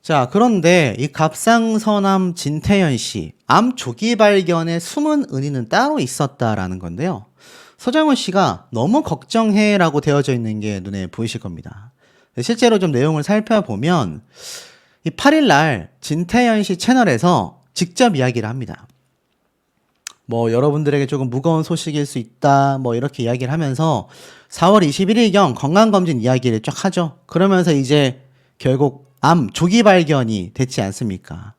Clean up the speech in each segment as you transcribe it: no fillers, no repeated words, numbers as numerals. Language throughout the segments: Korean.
자, 그런데 이 갑상선암 진태현 씨, 암 조기 발견에 숨은 은인은 따로 있었다라는 건데요. 서장훈 씨가 너무 걱정해라고 되어져 있는 게 눈에 보이실 겁니다. 실제로 좀 내용을 살펴보면 이 8일 날 진태현 씨 채널에서 직접 이야기를 합니다. 뭐 여러분들에게 조금 무거운 소식일 수 있다 뭐 이렇게 이야기를 하면서 4월 21일경 건강검진 이야기를 쫙 하죠. 그러면서 이제 결국 암 조기 발견이 됐지 않습니까?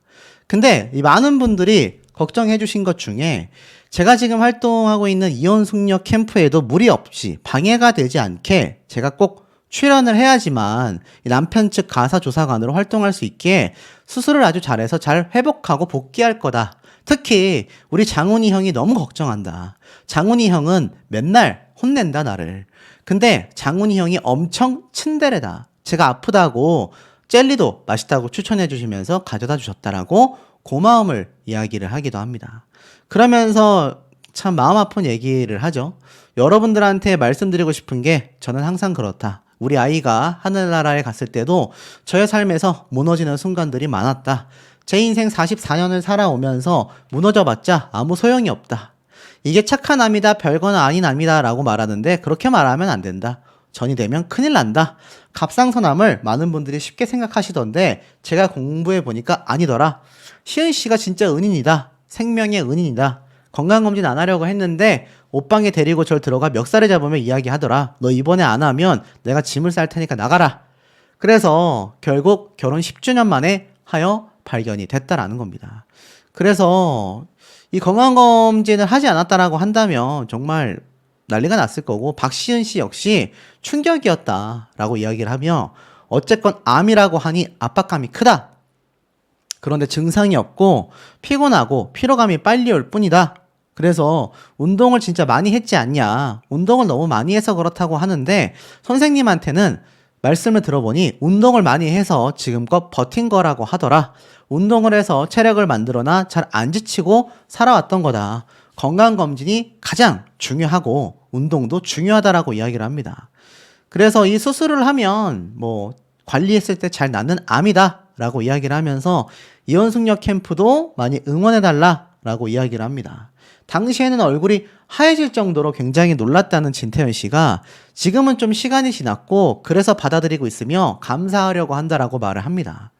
근데 이 많은 분들이 걱정해 주신 것 중에 제가 지금 활동하고 있는 이온숙녀 캠프에도 무리 없이 방해가 되지 않게 제가 꼭 출연을 해야지만 이 남편 측 가사조사관으로 활동할 수 있게 수술을 아주 잘해서 잘 회복하고 복귀할 거다. 특히 우리 장훈이 형이 너무 걱정한다. 장훈이 형은 맨날 혼낸다 나를. 근데 장훈이 형이 엄청 츤데레다. 제가 아프다고 젤리도 맛있다고 추천해 주시면서 가져다 주셨다라고 고마움을 이야기를 하기도 합니다. 그러면서 참 마음 아픈 얘기를 하죠. 여러분들한테 말씀드리고 싶은 게 저는 항상 그렇다. 우리 아이가 하늘나라에 갔을 때도 저의 삶에서 무너지는 순간들이 많았다. 제 인생 44년을 살아오면서 무너져봤자 아무 소용이 없다. 이게 착한 암이다, 별건 아닌 암이다 라고 말하는데 그렇게 말하면 안 된다. 전이 되면 큰일 난다. 갑상선암을 많은 분들이 쉽게 생각하시던데 제가 공부해 보니까 아니더라. 시은 씨가 진짜 은인이다. 생명의 은인이다. 건강검진 안 하려고 했는데 옷방에 데리고 절 들어가 멱살을 잡으며 이야기하더라. 너 이번에 안 하면 내가 짐을 쌀 테니까 나가라. 그래서 결국 결혼 10주년 만에 하여 발견이 됐다라는 겁니다. 그래서 이 건강검진을 하지 않았다라고 한다면 정말 난리가 났을 거고 박시은 씨 역시 충격이었다라고 이야기를 하며 어쨌건 암이라고 하니 압박감이 크다. 그런데 증상이 없고 피곤하고 피로감이 빨리 올 뿐이다. 그래서 운동을 진짜 많이 했지 않냐. 운동을 너무 많이 해서 그렇다고 하는데 선생님한테는 말씀을 들어보니 운동을 많이 해서 지금껏 버틴 거라고 하더라. 운동을 해서 체력을 만들어나 잘 안 지치고 살아왔던 거다. 건강검진이 가장 중요하고 운동도 중요하다라고 이야기를 합니다. 그래서 이 수술을 하면 뭐 관리했을 때 잘 낫는 암이다 라고 이야기를 하면서 이온숙녀 캠프도 많이 응원해달라 라고 이야기를 합니다. 당시에는 얼굴이 하얘질 정도로 굉장히 놀랐다는 진태현 씨가 지금은 좀 시간이 지났고 그래서 받아들이고 있으며 감사하려고 한다라고 말을 합니다.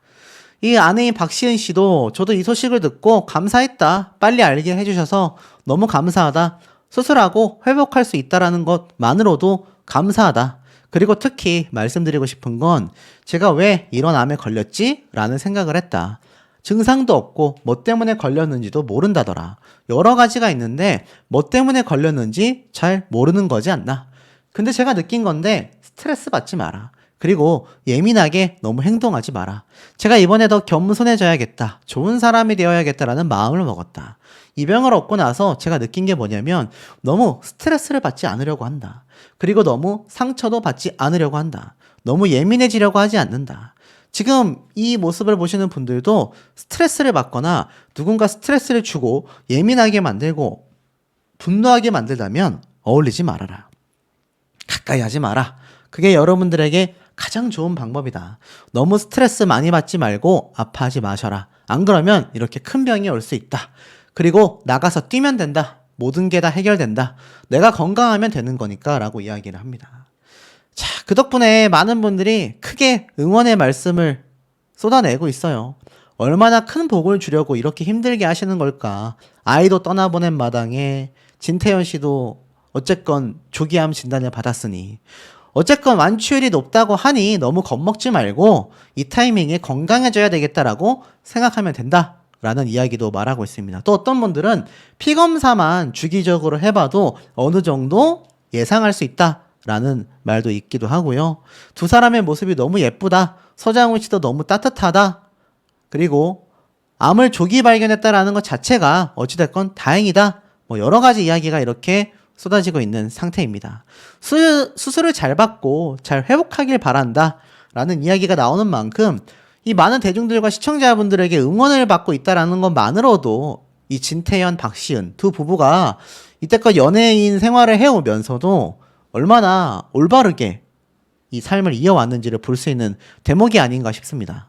이 아내인 박시은 씨도 저도 이 소식을 듣고 감사했다. 빨리 알게 해주셔서 너무 감사하다. 수술하고 회복할 수 있다라는 것만으로도 감사하다. 그리고 특히 말씀드리고 싶은 건 제가 왜 이런 암에 걸렸지? 라는 생각을 했다. 증상도 없고 뭐 때문에 걸렸는지도 모른다더라. 여러 가지가 있는데 뭐 때문에 걸렸는지 잘 모르는 거지 않나. 근데 제가 느낀 건데 스트레스 받지 마라. 그리고 예민하게 너무 행동하지 마라. 제가 이번에 더 겸손해져야겠다. 좋은 사람이 되어야겠다라는 마음을 먹었다. 이 병을 얻고 나서 제가 느낀 게 뭐냐면 너무 스트레스를 받지 않으려고 한다. 그리고 너무 상처도 받지 않으려고 한다. 너무 예민해지려고 하지 않는다. 지금 이 모습을 보시는 분들도 스트레스를 받거나 누군가 스트레스를 주고 예민하게 만들고 분노하게 만들다면 어울리지 말아라. 가까이 하지 마라. 그게 여러분들에게 가장 좋은 방법이다. 너무 스트레스 많이 받지 말고 아파하지 마셔라. 안 그러면 이렇게 큰 병이 올 수 있다. 그리고 나가서 뛰면 된다. 모든 게 다 해결된다. 내가 건강하면 되는 거니까 라고 이야기를 합니다. 자, 그 덕분에 많은 분들이 크게 응원의 말씀을 쏟아내고 있어요. 얼마나 큰 복을 주려고 이렇게 힘들게 하시는 걸까. 아이도 떠나보낸 마당에 진태현 씨도 어쨌건 조기암 진단을 받았으니 어쨌건 완치율이 높다고 하니 너무 겁먹지 말고 이 타이밍에 건강해져야 되겠다라고 생각하면 된다 라는 이야기도 말하고 있습니다. 또 어떤 분들은 피검사만 주기적으로 해봐도 어느 정도 예상할 수 있다 라는 말도 있기도 하고요. 두 사람의 모습이 너무 예쁘다. 서장훈 씨도 너무 따뜻하다. 그리고 암을 조기 발견했다라는 것 자체가 어찌됐건 다행이다. 뭐 여러 가지 이야기가 이렇게 쏟아지고 있는 상태입니다. 수술을 잘 받고 잘 회복하길 바란다 라는 이야기가 나오는 만큼 이 많은 대중들과 시청자분들에게 응원을 받고 있다라는 것만으로도 이 진태현, 박시은 두 부부가 이때껏 연예인 생활을 해오면서도 얼마나 올바르게 이 삶을 이어왔는지를 볼 수 있는 대목이 아닌가 싶습니다.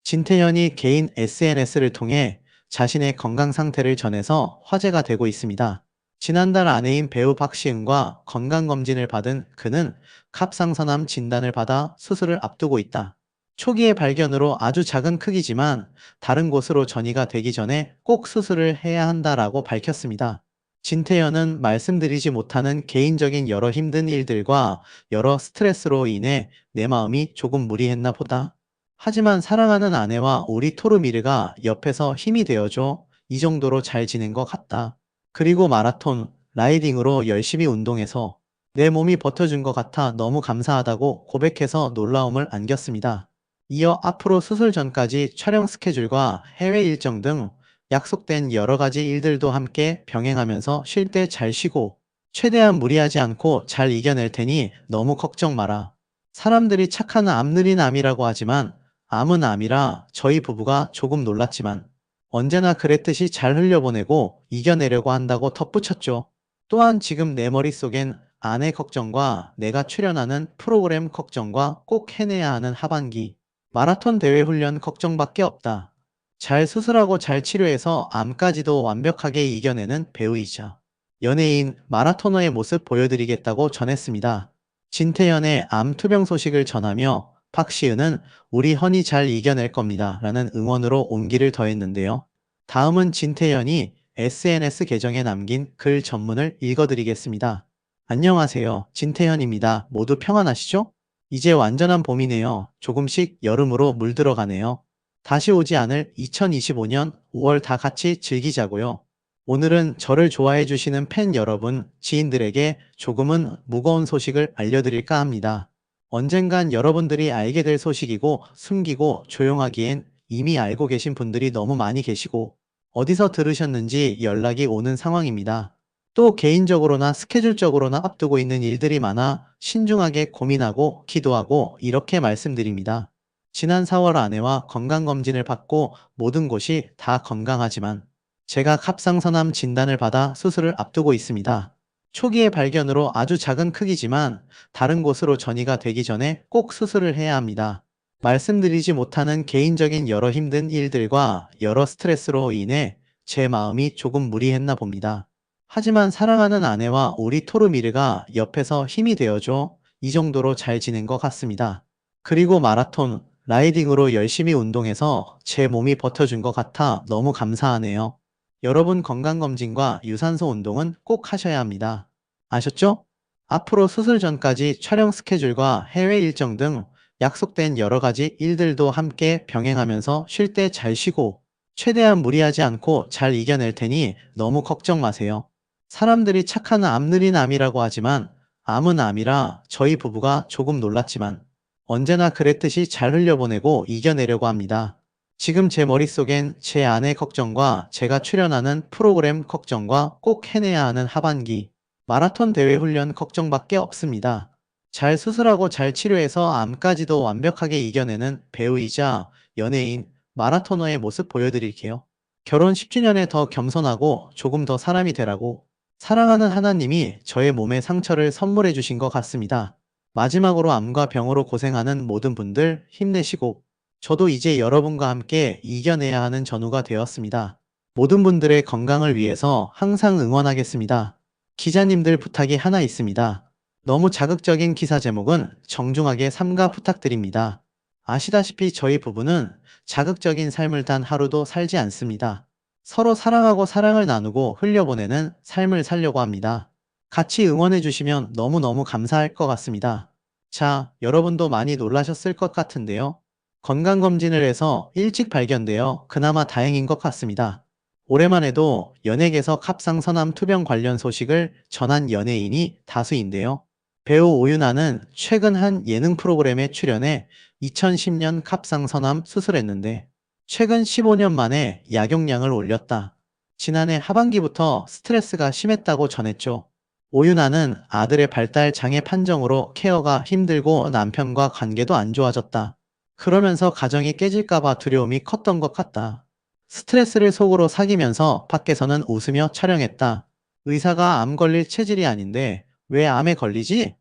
진태현이 개인 SNS를 통해 자신의 건강 상태를 전해서 화제가 되고 있습니다. 지난달 아내인 배우 박시은과 건강검진을 받은 그는 갑상선암 진단을 받아 수술을 앞두고 있다. 초기의 발견으로 아주 작은 크기지만 다른 곳으로 전이가 되기 전에 꼭 수술을 해야 한다라고 밝혔습니다. 진태현은 말씀드리지 못하는 개인적인 여러 힘든 일들과 여러 스트레스로 인해 내 마음이 조금 무리했나 보다. 하지만 사랑하는 아내와 우리 토르미르가 옆에서 힘이 되어줘 이 정도로 잘 지낸 것 같다. 그리고 마라톤, 라이딩으로 열심히 운동해서 내 몸이 버텨준 것 같아 너무 감사하다고 고백해서 놀라움을 안겼습니다. 이어 앞으로 수술 전까지 촬영 스케줄과 해외 일정 등 약속된 여러 가지 일들도 함께 병행하면서 쉴 때 잘 쉬고 최대한 무리하지 않고 잘 이겨낼 테니 너무 걱정 마라. 사람들이 착한 암느린 암이라고 하지만 암은 암이라 저희 부부가 조금 놀랐지만 언제나 그랬듯이 잘 흘려보내고 이겨내려고 한다고 덧붙였죠. 또한 지금 내 머릿속엔 아내 걱정과 내가 출연하는 프로그램 걱정과 꼭 해내야 하는 하반기 마라톤 대회 훈련 걱정밖에 없다. 잘 수술하고 잘 치료해서 암까지도 완벽하게 이겨내는 배우이자 연예인 마라토너의 모습 보여드리겠다고 전했습니다. 진태현의 암 투병 소식을 전하며 박시은은 우리 헌이 잘 이겨낼 겁니다. 라는 응원으로 온기를 더했는데요. 다음은 진태현이 SNS 계정에 남긴 글 전문을 읽어드리겠습니다. 안녕하세요. 진태현입니다. 모두 평안하시죠? 이제 완전한 봄이네요. 조금씩 여름으로 물들어가네요. 다시 오지 않을 2025년 5월 다 같이 즐기자고요. 오늘은 저를 좋아해 주시는 팬 여러분, 지인들에게 조금은 무거운 소식을 알려드릴까 합니다. 언젠간 여러분들이 알게 될 소식이고 숨기고 조용하기엔 이미 알고 계신 분들이 너무 많이 계시고 어디서 들으셨는지 연락이 오는 상황입니다. 또 개인적으로나 스케줄적으로나 앞두고 있는 일들이 많아 신중하게 고민하고 기도하고 이렇게 말씀드립니다. 지난 4월 아내와 건강검진을 받고 모든 곳이 다 건강하지만 제가 갑상선암 진단을 받아 수술을 앞두고 있습니다. 초기의 발견으로 아주 작은 크기지만 다른 곳으로 전이가 되기 전에 꼭 수술을 해야 합니다. 말씀드리지 못하는 개인적인 여러 힘든 일들과 여러 스트레스로 인해 제 마음이 조금 무리했나 봅니다. 하지만 사랑하는 아내와 우리 토르미르가 옆에서 힘이 되어줘 이 정도로 잘 지낸 것 같습니다. 그리고 마라톤, 라이딩으로 열심히 운동해서 제 몸이 버텨준 것 같아 너무 감사하네요. 여러분 건강검진과 유산소 운동은 꼭 하셔야 합니다. 아셨죠? 앞으로 수술 전까지 촬영 스케줄과 해외 일정 등 약속된 여러 가지 일들도 함께 병행하면서 쉴 때 잘 쉬고 최대한 무리하지 않고 잘 이겨낼 테니 너무 걱정 마세요. 사람들이 착한 암느린 암이라고 하지만 암은 암이라 저희 부부가 조금 놀랐지만 언제나 그랬듯이 잘 흘려보내고 이겨내려고 합니다. 지금 제 머릿속엔 제 아내 걱정과 제가 출연하는 프로그램 걱정과 꼭 해내야 하는 하반기 마라톤 대회 훈련 걱정밖에 없습니다. 잘 수술하고 잘 치료해서 암까지도 완벽하게 이겨내는 배우이자 연예인 마라토너의 모습 보여드릴게요. 결혼 10주년에 더 겸손하고 조금 더 사람이 되라고 사랑하는 하나님이 저의 몸에 상처를 선물해 주신 것 같습니다. 마지막으로 암과 병으로 고생하는 모든 분들 힘내시고 저도 이제 여러분과 함께 이겨내야 하는 전우가 되었습니다. 모든 분들의 건강을 위해서 항상 응원하겠습니다. 기자님들 부탁이 하나 있습니다. 너무 자극적인 기사 제목은 정중하게 삼가 부탁드립니다. 아시다시피 저희 부부는 자극적인 삶을 단 하루도 살지 않습니다. 서로 사랑하고 사랑을 나누고 흘려보내는 삶을 살려고 합니다. 같이 응원해 주시면 너무너무 감사할 것 같습니다. 자, 여러분도 많이 놀라셨을 것 같은데요. 건강검진을 해서 일찍 발견되어 그나마 다행인 것 같습니다. 올해만 해도 연예계에서 갑상선암 투병 관련 소식을 전한 연예인이 다수인데요. 배우 오윤아는 최근 한 예능 프로그램에 출연해 2010년 갑상선암 수술했는데 최근 15년 만에 약용량을 올렸다. 지난해 하반기부터 스트레스가 심했다고 전했죠. 오윤아는 아들의 발달 장애 판정으로 케어가 힘들고 남편과 관계도 안 좋아졌다. 그러면서 가정이 깨질까봐 두려움이 컸던 것 같다. 스트레스를 속으로 사귀면서 밖에서는 웃으며 촬영했다. 의사가 암 걸릴 체질이 아닌데 왜 암에 걸리지?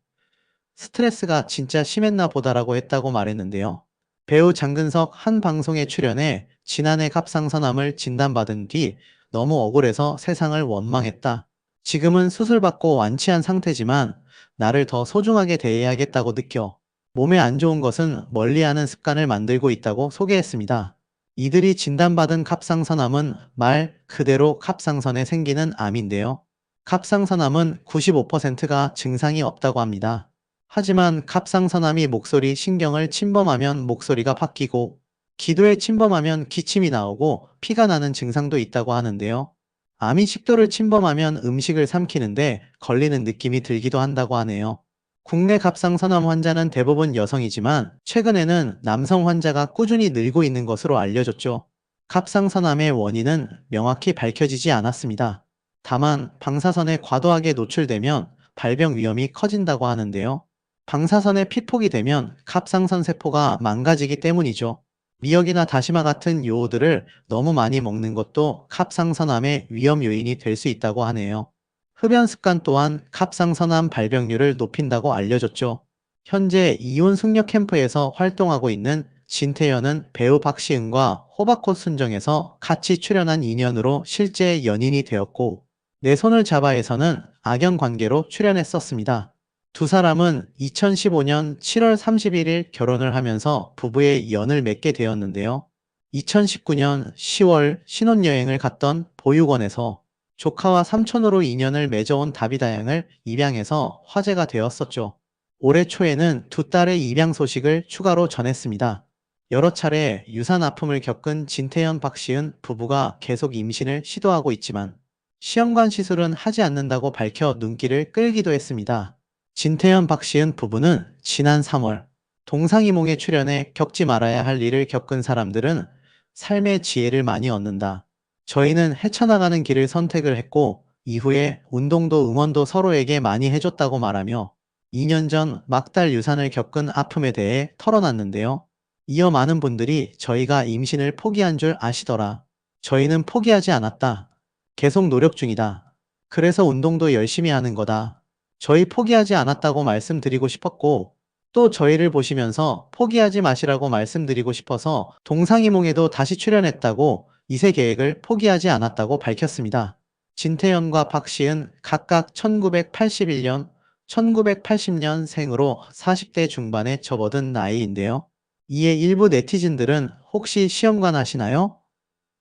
스트레스가 진짜 심했나 보다라고 했다고 말했는데요. 배우 장근석 한 방송에 출연해 지난해 갑상선암을 진단받은 뒤 너무 억울해서 세상을 원망했다. 지금은 수술받고 완치한 상태지만 나를 더 소중하게 대해야겠다고 느껴. 몸에 안 좋은 것은 멀리하는 습관을 만들고 있다고 소개했습니다. 이들이 진단받은 갑상선암은 말 그대로 갑상선에 생기는 암인데요. 갑상선암은 95%가 증상이 없다고 합니다. 하지만 갑상선암이 목소리 신경을 침범하면 목소리가 바뀌고 기도에 침범하면 기침이 나오고 피가 나는 증상도 있다고 하는데요. 암이 식도를 침범하면 음식을 삼키는데 걸리는 느낌이 들기도 한다고 하네요. 국내 갑상선암 환자는 대부분 여성이지만 최근에는 남성 환자가 꾸준히 늘고 있는 것으로 알려졌죠. 갑상선암의 원인은 명확히 밝혀지지 않았습니다. 다만 방사선에 과도하게 노출되면 발병 위험이 커진다고 하는데요. 방사선에 피폭이 되면 갑상선 세포가 망가지기 때문이죠. 미역이나 다시마 같은 요오들을 너무 많이 먹는 것도 갑상선암의 위험 요인이 될 수 있다고 하네요. 흡연 습관 또한 갑상선암 발병률을 높인다고 알려졌죠. 현재 이혼 숙녀 캠프에서 활동하고 있는 진태현은 배우 박시은과 호박꽃 순정에서 같이 출연한 인연으로 실제 연인이 되었고, 내 손을 잡아에서는 악연 관계로 출연했었습니다. 두 사람은 2015년 7월 31일 결혼을 하면서 부부의 연을 맺게 되었는데요. 2019년 10월 신혼여행을 갔던 보육원에서 조카와 삼촌으로 인연을 맺어온 다비다양을 입양해서 화제가 되었었죠. 올해 초에는 두 딸의 입양 소식을 추가로 전했습니다. 여러 차례 유산 아픔을 겪은 진태현 박시은 부부가 계속 임신을 시도하고 있지만 시험관 시술은 하지 않는다고 밝혀 눈길을 끌기도 했습니다. 진태현 박시은 부부는 지난 3월 동상이몽에 출연해 겪지 말아야 할 일을 겪은 사람들은 삶의 지혜를 많이 얻는다. 저희는 헤쳐나가는 길을 선택을 했고 이후에 운동도 응원도 서로에게 많이 해줬다고 말하며 2년 전 막달 유산을 겪은 아픔에 대해 털어놨는데요. 이어 많은 분들이 저희가 임신을 포기한 줄 아시더라. 저희는 포기하지 않았다. 계속 노력 중이다. 그래서 운동도 열심히 하는 거다. 저희 포기하지 않았다고 말씀드리고 싶었고, 또 저희를 보시면서 포기하지 마시라고 말씀드리고 싶어서 동상이몽에도 다시 출연했다고 이세 계획을 포기하지 않았다고 밝혔습니다. 진태현과 박시은 각각 1981년, 1980년생으로 40대 중반에 접어든 나이인데요. 이에 일부 네티즌들은 혹시 시험관 하시나요?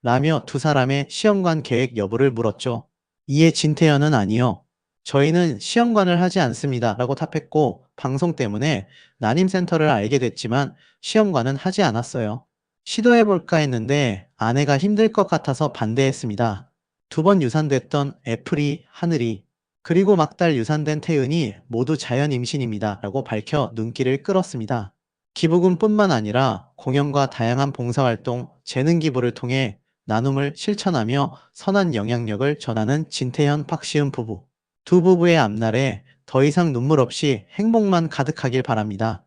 라며 두 사람의 시험관 계획 여부를 물었죠. 이에 진태현은 아니요. 저희는 시험관을 하지 않습니다. 라고 답했고, 방송 때문에 난임센터를 알게 됐지만 시험관은 하지 않았어요. 시도해볼까 했는데 아내가 힘들 것 같아서 반대했습니다. 두 번 유산됐던 애플이, 하늘이, 그리고 막달 유산된 태은이 모두 자연 임신입니다. 라고 밝혀 눈길을 끌었습니다. 기부금뿐만 아니라 공연과 다양한 봉사활동, 재능 기부를 통해 나눔을 실천하며 선한 영향력을 전하는 진태현 박시은 부부. 두 부부의 앞날에 더 이상 눈물 없이 행복만 가득하길 바랍니다.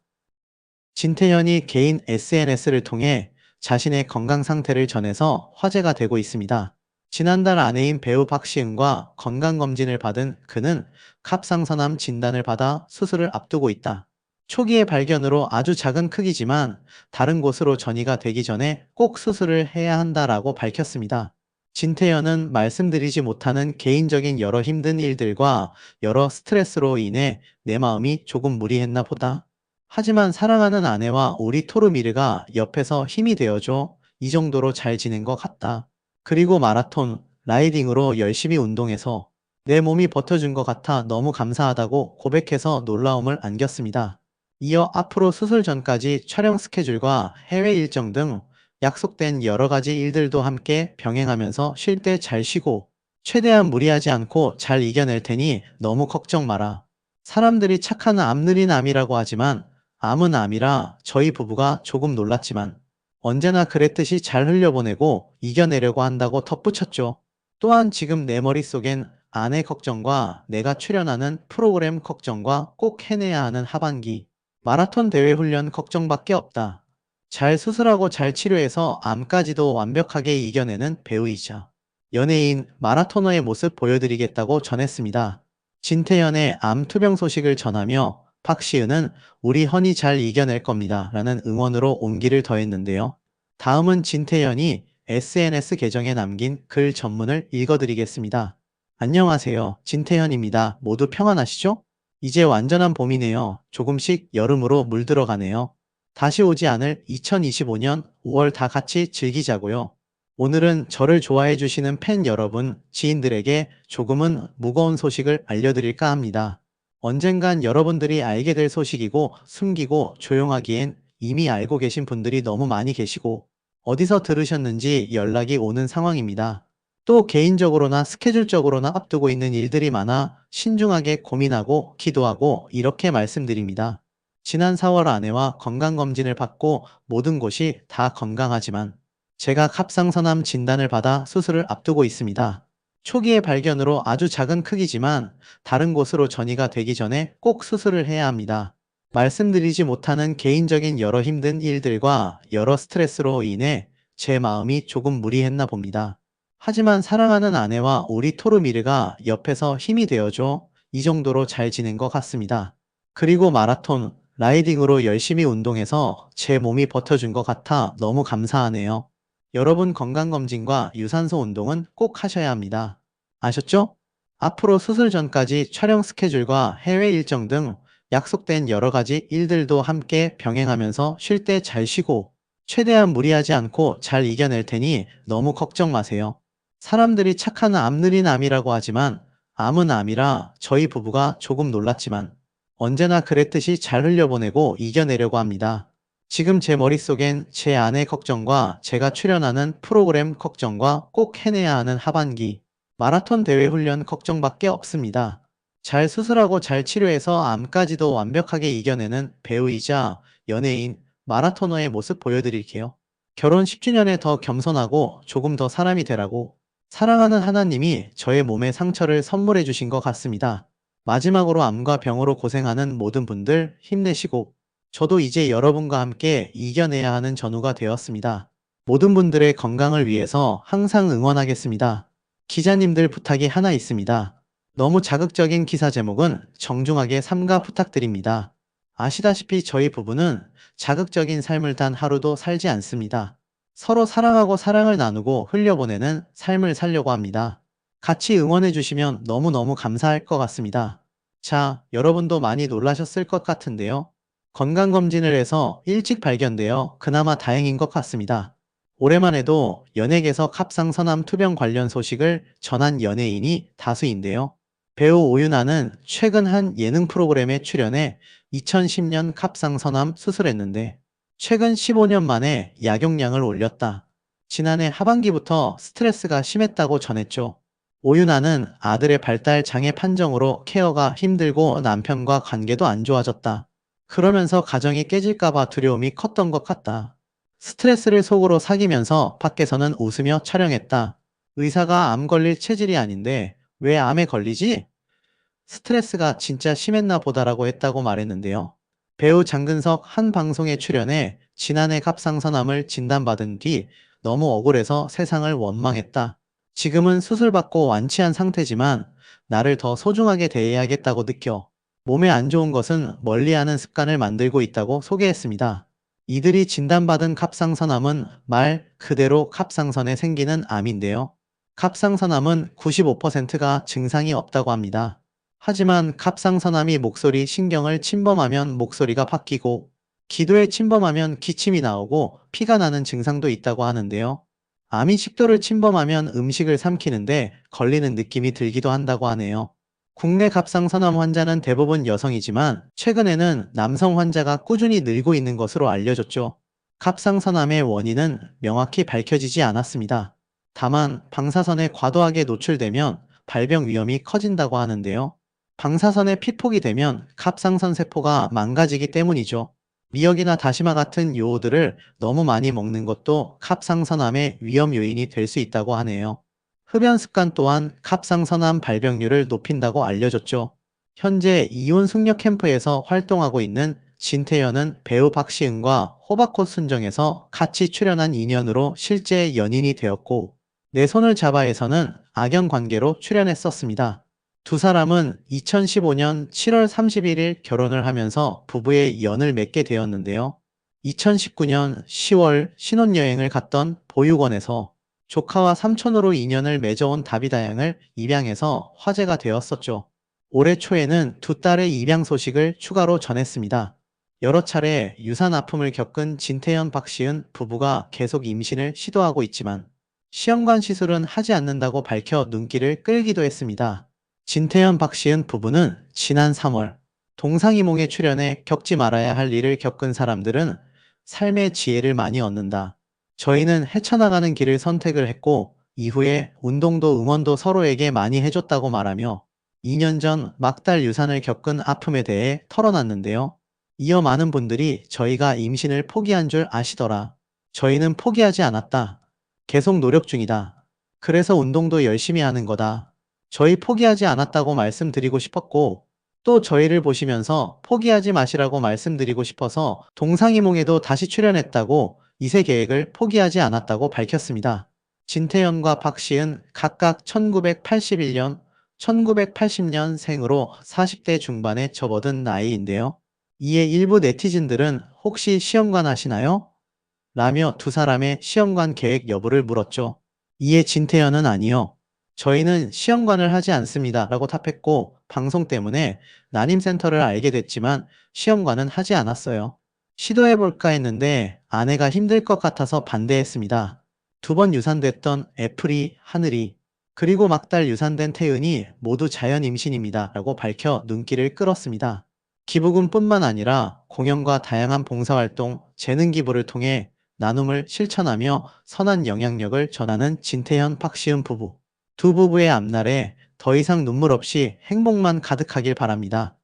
진태현이 개인 SNS를 통해 자신의 건강 상태를 전해서 화제가 되고 있습니다. 지난달 아내인 배우 박시은과 건강검진을 받은 그는 갑상선암 진단을 받아 수술을 앞두고 있다. 초기의 발견으로 아주 작은 크기지만 다른 곳으로 전이가 되기 전에 꼭 수술을 해야 한다라고 밝혔습니다. 진태현은 말씀드리지 못하는 개인적인 여러 힘든 일들과 여러 스트레스로 인해 내 마음이 조금 무리했나 보다. 하지만 사랑하는 아내와 우리 토르미르가 옆에서 힘이 되어줘 이 정도로 잘 지낸 것 같다. 그리고 마라톤, 라이딩으로 열심히 운동해서 내 몸이 버텨준 것 같아 너무 감사하다고 고백해서 놀라움을 안겼습니다. 이어 앞으로 수술 전까지 촬영 스케줄과 해외 일정 등 약속된 여러 가지 일들도 함께 병행하면서 쉴 때 잘 쉬고 최대한 무리하지 않고 잘 이겨낼 테니 너무 걱정 마라. 사람들이 착한 암느린 암이라고 하지만 암은 암이라 저희 부부가 조금 놀랐지만 언제나 그랬듯이 잘 흘려보내고 이겨내려고 한다고 덧붙였죠. 또한 지금 내 머릿속엔 아내 걱정과 내가 출연하는 프로그램 걱정과 꼭 해내야 하는 하반기 마라톤 대회 훈련 걱정밖에 없다. 잘 수술하고 잘 치료해서 암까지도 완벽하게 이겨내는 배우이자 연예인 마라토너의 모습 보여드리겠다고 전했습니다. 진태현의 암 투병 소식을 전하며 박시은은 "우리 헌이 잘 이겨낼 겁니다. 라는 응원으로 온기를 더했는데요. 다음은 진태현이 SNS 계정에 남긴 글 전문을 읽어드리겠습니다. 안녕하세요. 진태현입니다. 모두 평안하시죠? 이제 완전한 봄이네요. 조금씩 여름으로 물들어가네요. 다시 오지 않을 2025년 5월 다 같이 즐기자고요. 오늘은 저를 좋아해 주시는 팬 여러분, 지인들에게 조금은 무거운 소식을 알려드릴까 합니다. 언젠간 여러분들이 알게 될 소식이고 숨기고 조용하기엔 이미 알고 계신 분들이 너무 많이 계시고 어디서 들으셨는지 연락이 오는 상황입니다. 또 개인적으로나 스케줄적으로나 앞두고 있는 일들이 많아 신중하게 고민하고 기도하고 이렇게 말씀드립니다. 지난 4월 아내와 건강검진을 받고 모든 곳이 다 건강하지만 제가 갑상선암 진단을 받아 수술을 앞두고 있습니다. 초기의 발견으로 아주 작은 크기지만 다른 곳으로 전이가 되기 전에 꼭 수술을 해야 합니다. 말씀드리지 못하는 개인적인 여러 힘든 일들과 여러 스트레스로 인해 제 마음이 조금 무리했나 봅니다. 하지만 사랑하는 아내와 우리 토르미르가 옆에서 힘이 되어줘 이 정도로 잘 지낸 것 같습니다. 그리고 마라톤, 라이딩으로 열심히 운동해서 제 몸이 버텨준 것 같아 너무 감사하네요. 여러분 건강검진과 유산소 운동은 꼭 하셔야 합니다. 아셨죠? 앞으로 수술 전까지 촬영 스케줄과 해외 일정 등 약속된 여러 가지 일들도 함께 병행하면서 쉴 때 잘 쉬고 최대한 무리하지 않고 잘 이겨낼 테니 너무 걱정 마세요. 사람들이 착한 암 느린 암이라고 하지만 암은 암이라 저희 부부가 조금 놀랐지만 언제나 그랬듯이 잘 흘려보내고 이겨내려고 합니다. 지금 제 머릿속엔 제 아내 걱정과 제가 출연하는 프로그램 걱정과 꼭 해내야 하는 하반기 마라톤 대회 훈련 걱정밖에 없습니다. 잘 수술하고 잘 치료해서 암까지도 완벽하게 이겨내는 배우이자 연예인, 마라토너의 모습 보여드릴게요. 결혼 10주년에 더 겸손하고 조금 더 사람이 되라고 사랑하는 하나님이 저의 몸에 상처를 선물해 주신 것 같습니다. 마지막으로 암과 병으로 고생하는 모든 분들 힘내시고 저도 이제 여러분과 함께 이겨내야 하는 전우가 되었습니다. 모든 분들의 건강을 위해서 항상 응원하겠습니다. 기자님들 부탁이 하나 있습니다. 너무 자극적인 기사 제목은 정중하게 삼가 부탁드립니다. 아시다시피 저희 부부는 자극적인 삶을 단 하루도 살지 않습니다. 서로 사랑하고 사랑을 나누고 흘려보내는 삶을 살려고 합니다. 같이 응원해 주시면 너무너무 감사할 것 같습니다. 자, 여러분도 많이 놀라셨을 것 같은데요. 건강검진을 해서 일찍 발견되어 그나마 다행인 것 같습니다. 올해만 해도 연예계에서 갑상선암 투병 관련 소식을 전한 연예인이 다수인데요. 배우 오윤아는 최근 한 예능 프로그램에 출연해 2010년 갑상선암 수술했는데 최근 15년 만에 약용량을 올렸다. 지난해 하반기부터 스트레스가 심했다고 전했죠. 오윤아는 아들의 발달 장애 판정으로 케어가 힘들고 남편과 관계도 안 좋아졌다. 그러면서 가정이 깨질까봐 두려움이 컸던 것 같다. 스트레스를 속으로 사귀면서 밖에서는 웃으며 촬영했다. 의사가 암 걸릴 체질이 아닌데 왜 암에 걸리지? 스트레스가 진짜 심했나 보다라고 했다고 말했는데요. 배우 장근석 한 방송에 출연해 지난해 갑상선암을 진단받은 뒤 너무 억울해서 세상을 원망했다. 지금은 수술받고 완치한 상태지만 나를 더 소중하게 대해야겠다고 느껴 몸에 안 좋은 것은 멀리하는 습관을 만들고 있다고 소개했습니다. 이들이 진단받은 갑상선암은 말 그대로 갑상선에 생기는 암인데요. 갑상선암은 95%가 증상이 없다고 합니다. 하지만 갑상선암이 목소리 신경을 침범하면 목소리가 바뀌고 기도에 침범하면 기침이 나오고 피가 나는 증상도 있다고 하는데요. 암이 식도를 침범하면 음식을 삼키는데 걸리는 느낌이 들기도 한다고 하네요. 국내 갑상선암 환자는 대부분 여성이지만 최근에는 남성 환자가 꾸준히 늘고 있는 것으로 알려졌죠. 갑상선암의 원인은 명확히 밝혀지지 않았습니다. 다만 방사선에 과도하게 노출되면 발병 위험이 커진다고 하는데요. 방사선에 피폭이 되면 갑상선 세포가 망가지기 때문이죠. 미역이나 다시마 같은 요오들을 너무 많이 먹는 것도 갑상선암의 위험 요인이 될 수 있다고 하네요. 흡연 습관 또한 갑상선암 발병률을 높인다고 알려졌죠. 현재 이혼 숙녀 캠프에서 활동하고 있는 진태현은 배우 박시은과 호박꽃 순정에서 같이 출연한 인연으로 실제 연인이 되었고 내 손을 잡아에서는 악연 관계로 출연했었습니다. 두 사람은 2015년 7월 31일 결혼을 하면서 부부의 연을 맺게 되었는데요. 2019년 10월 신혼여행을 갔던 보육원에서 조카와 삼촌으로 인연을 맺어온 다비다 양을 입양해서 화제가 되었었죠. 올해 초에는 두 딸의 입양 소식을 추가로 전했습니다. 여러 차례 유산 아픔을 겪은 진태현 박시은 부부가 계속 임신을 시도하고 있지만 시험관 시술은 하지 않는다고 밝혀 눈길을 끌기도 했습니다. 진태현 박시은 부부는 지난 3월 동상이몽에 출연해 겪지 말아야 할 일을 겪은 사람들은 삶의 지혜를 많이 얻는다. 저희는 헤쳐나가는 길을 선택을 했고 이후에 운동도 응원도 서로에게 많이 해줬다고 말하며 2년 전 막달 유산을 겪은 아픔에 대해 털어놨는데요. 이어 많은 분들이 저희가 임신을 포기한 줄 아시더라. 저희는 포기하지 않았다. 계속 노력 중이다. 그래서 운동도 열심히 하는 거다. 저희 포기하지 않았다고 말씀드리고 싶었고, 또 저희를 보시면서 포기하지 마시라고 말씀드리고 싶어서 동상이몽에도 다시 출연했다고 이세 계획을 포기하지 않았다고 밝혔습니다. 진태현과 박시은 각각 1981년, 1980년생으로 40대 중반에 접어든 나이인데요. 이에 일부 네티즌들은 혹시 시험관 하시나요? 라며 두 사람의 시험관 계획 여부를 물었죠. 이에 진태현은 아니요. 저희는 시험관을 하지 않습니다. 라고 답했고 방송 때문에 난임센터를 알게 됐지만 시험관은 하지 않았어요. 시도해볼까 했는데 아내가 힘들 것 같아서 반대했습니다. 두 번 유산됐던 애플이, 하늘이, 그리고 막달 유산된 태은이 모두 자연 임신입니다. 라고 밝혀 눈길을 끌었습니다. 기부금뿐만 아니라 공연과 다양한 봉사활동, 재능 기부를 통해 나눔을 실천하며 선한 영향력을 전하는 진태현 박시은 부부. 두 부부의 앞날에 더 이상 눈물 없이 행복만 가득하길 바랍니다.